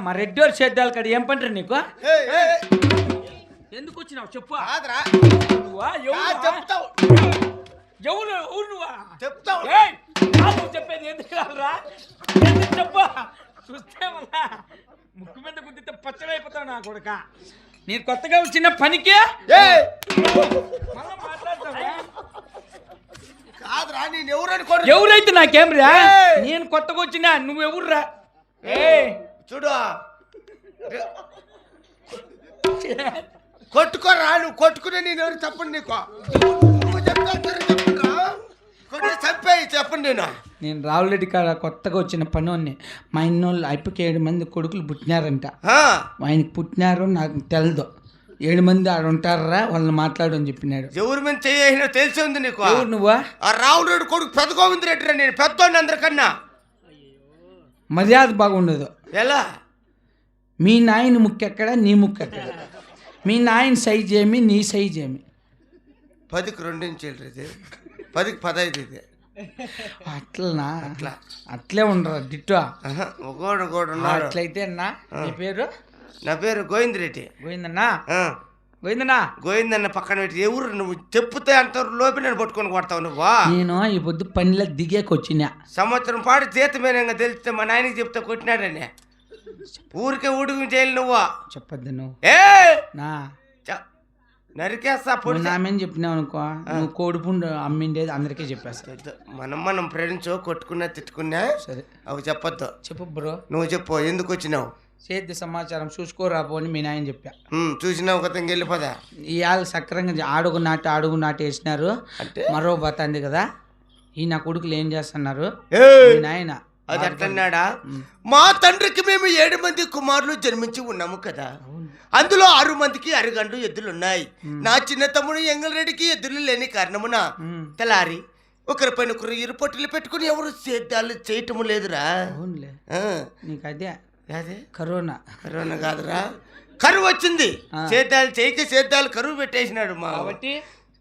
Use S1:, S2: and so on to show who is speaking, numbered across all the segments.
S1: మా రెడ్డి చేద్దాలు కాదు ఏం పంటారు నీకు ఎందుకు వచ్చినావు చెప్పు చెప్పేది ఎందుకు కాదురా చెప్పు చూస్తే మళ్ళా ముక్కు మీద గుద్దితే పచ్చడైపోతావు నా కొడుక నేను కొత్తగా వచ్చిన పనికి ఎవరైతే నాకేం రా నేను కొత్తగా వచ్చినా నువ్వెవర్రా
S2: చూడు కొట్టుకోరా నువ్వు కొట్టుకునే నేను ఎవరు చెప్పండి నీకు చెప్పండి
S1: నేను రావులరెడ్డి కాడ కొత్తగా వచ్చిన పని మా ఇన్నోళ్ళు అయిపోయి 7 మంది కొడుకులు పుట్టినారంట ఆయనకి పుట్టినారు నాకు తెలదు 7 మంది ఆడ ఉంటారా వాళ్ళని మాట్లాడని చెప్పినాడు
S2: ఎవరి మీద చేసినా తెలిసి ఉంది నీకు
S1: నువ్వా
S2: ఆ రావులరెడ్డి కొడుకు పెద్ద గోవింద్ రెడ్డి రా నేను పెద్దోడిని అందరికన్నా
S1: మర్యాద బాగుండదు
S2: ఎలా
S1: మీ నాయన ముక్కెక్కడ నీ ముక్కెక్కడ మీ నాయన సైజ్ ఏమి నీ సైజ్ ఏమి
S2: 10కి 2 ఇంచీలు ఇది 10కి 15 ఇది
S1: అట్లనా అట్లే ఉండరు డిట్టో అట్లయితే అన్నా నీ పేరు
S2: నా పేరు గోవింద్ రెడ్డి
S1: గోవిందన్నా గోవిందన్నా
S2: గోవిందన్న పక్కన పెట్టి ఎవరు నువ్వు చెప్తే అంత లోపి నేను పట్టుకొని కొడతావు నువ్వు
S1: నేను ఈ పొద్దు పనిలో దిగేకి వచ్చినా
S2: సంవత్సరం పాటు జీతమేనంగా తెలిస్తే మా నాయనకి చెప్తే కొట్టినాడని ఊరికే ఊడికి చేయాలి నువ్వు
S1: చెప్పద్దు నువ్వు నా
S2: నరికేస్తా
S1: పొడి నామేం చెప్పినావు అనుకో నువ్వు కోడిపుండు అమ్మిండేది అందరికీ చెప్పేస్తా
S2: మనం ఫ్రెండ్స్ కొట్టుకున్నా తిట్టుకున్నా సరే అవి చెప్పొద్దు
S1: చెప్పు బ్రో
S2: నువ్వు చెప్పు ఎందుకు వచ్చినావు
S1: సేద్య సమాచారం చూసుకోరా పోని మీ నాయన చెప్పా
S2: చూసినావు కదా వెళ్ళిపోదా
S1: ఇవాళ సక్రంగా అడుగు నాటి వేసినారు మరో బతాంది కదా ఈ నా కొడుకులు ఏం చేస్తున్నారు మీ నాయన
S2: అది అట్లన్నాడా మా తండ్రికి మేము 7 మంది కుమారులు జన్మించి ఉన్నాము కదా అందులో 6 మందికి అరగండు ఎద్దులున్నాయి నా చిన్న తమ్ముడు ఎంగళరెడ్డికి ఎద్దులు లేని కారణమున తెల్లారి ఒకరిపైన ఒకరు ఇరుపొట్టులు పెట్టుకుని ఎవరు సేద్యాలు చేయటము లేదురా
S1: నీకు అదే
S2: అదే
S1: కరోనా
S2: కాదురా కరువు వచ్చింది సేద్యాలు కరువు పెట్టేసినాడు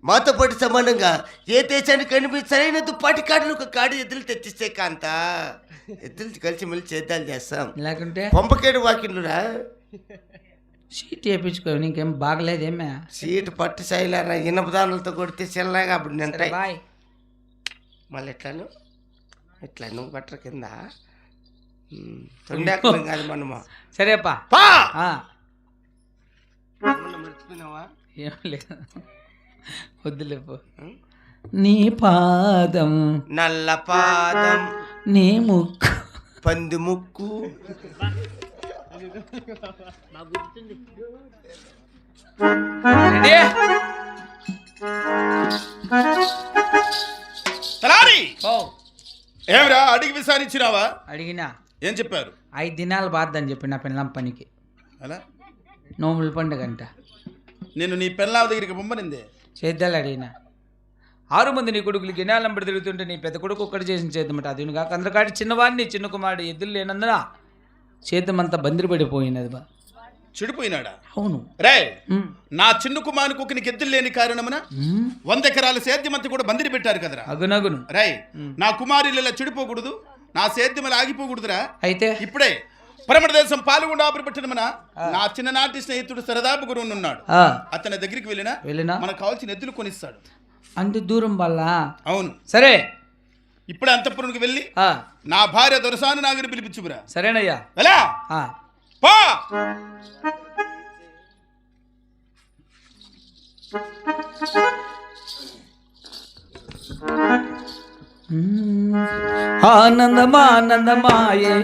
S2: మాతో పాటు సమానంగా ఏ దేశానికి కనిపించి సరైన దుప్పాటి కాడును ఒక కాడు ఎద్దులు తెచ్చిస్తే కాంత ఎద్దులు కలిసి మళ్ళీ సేద్యాలు చేస్తాం
S1: లేకుంటే
S2: పంపకేడు వాకిన్లురా
S1: సీట్ వేయించుకో నీకేం బాగలేదేమే
S2: సీట్ పట్టు సాయిలారా ఇనపదానులతో కొడితే చిన్నగా అప్పుడు నింటాయి మళ్ళీ ఎట్లాను ఎట్లా నువ్వు బట్టర్ కింద తొండాకు కాదు మనమా
S1: సరేపా
S2: మర్చిపోయినావా
S1: ఏం లేదు వద్దులేపు నీ పాదం
S2: నల్ల పాదం
S1: నీ ముక్కు
S2: పంది ముక్కు
S3: ఏమిరా అడిగి విసారించినావా
S1: అడిగినా
S3: ఏం చెప్పారు
S1: 5 దినాలు బాద్దని చెప్పి నా పిల్లం పనికి
S3: అలా
S1: నోముల పండుగ అంట
S3: నేను నీ పిల్లల దగ్గరికి పంపనిందే
S1: సేద్యాలు అడిగినా 6 మంది నీ కొడుకులు గినాలంబడి తిరుగుతుంటే నీ పెద్ద కొడుకు ఒక్కటి చేసిన చేద్దామట అది కాక అందరికాటి చిన్నవాడిని చిన్న కుమారుడు ఎద్దులు లేనందున చేద్దామంతా బందిరిపడిపోయినది బా
S3: చెడిపోయినాడా
S1: అవును
S3: రే నా చిన్న కుమారునికి ఒక నీకు ఎద్దులు లేని కారణమున 100 ఎకరాల సేద్యమంతా కూడా బందిరి పెట్టారు కదరా
S1: అగునగును
S3: రై నా కుమారులు ఇలా చెడిపోకూడదు నా సేద్యం అలా ఆగిపోకూడదురా
S1: అయితే
S3: ఇప్పుడే పరమణ దేశం పాల్గొండ ఆపరిపెట్టడమన నా చిన్ననాటి స్నేహితుడు సరదాపు గురువు ఉన్నాడు అతని దగ్గరికి వెళ్ళినా మనకు కావాల్సిన ఎద్దులు కొనిస్తాడు
S1: అంత దూరం వల్ల
S3: అవును
S1: సరే
S3: ఇప్పుడు అంతఃపురానికి వెళ్ళి నా భార్య దొరసాని నాగరి పిలిపించుకురా
S1: సరేనయ్యా
S3: ఎలా పా
S1: ఆనందమానందమాయే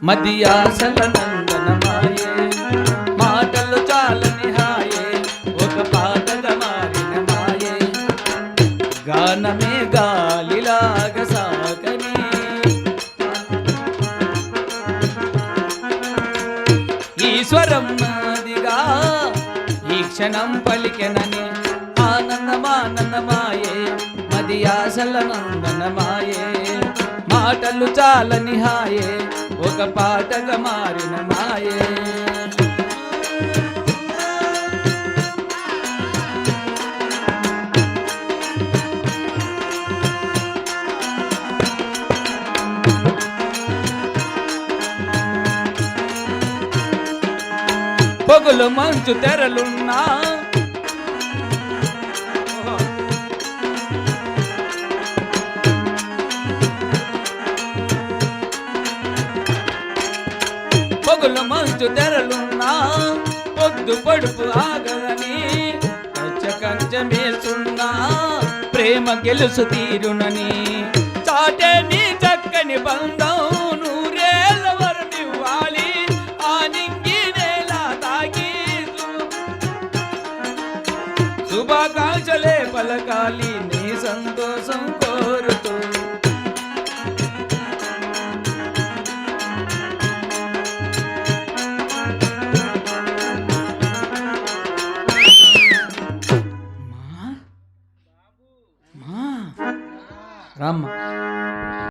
S1: మదియాసల నందనమాయే మాటలు చాలని హాయే ఒక పాటగా మారిన మాయే గానమే గాలిలాగా సాగని ఈశ్వరం నాదిగా ఈ క్షణం పలికెనని ఆనందమానందమాయే మదియాసల నందనమాయే మాటలు చాలని హాయే ఒక పాటగా మారిన మాయే పొగులు మంచు తెరలున్నా పొగులు మంచు తెరలున్నా పొద్దు పడుపు ఆగదని కంచమేసున్నా ప్రేమ గెలుసు తీరునని చాటే నీ చక్కని బంధం నూరేళ్ళ వరమివ్వాలి ఆ నింగి నేల తాకి శుభాకాంక్షలే పలకాలి నీ సంతోషం కోరుతూ రామ్మ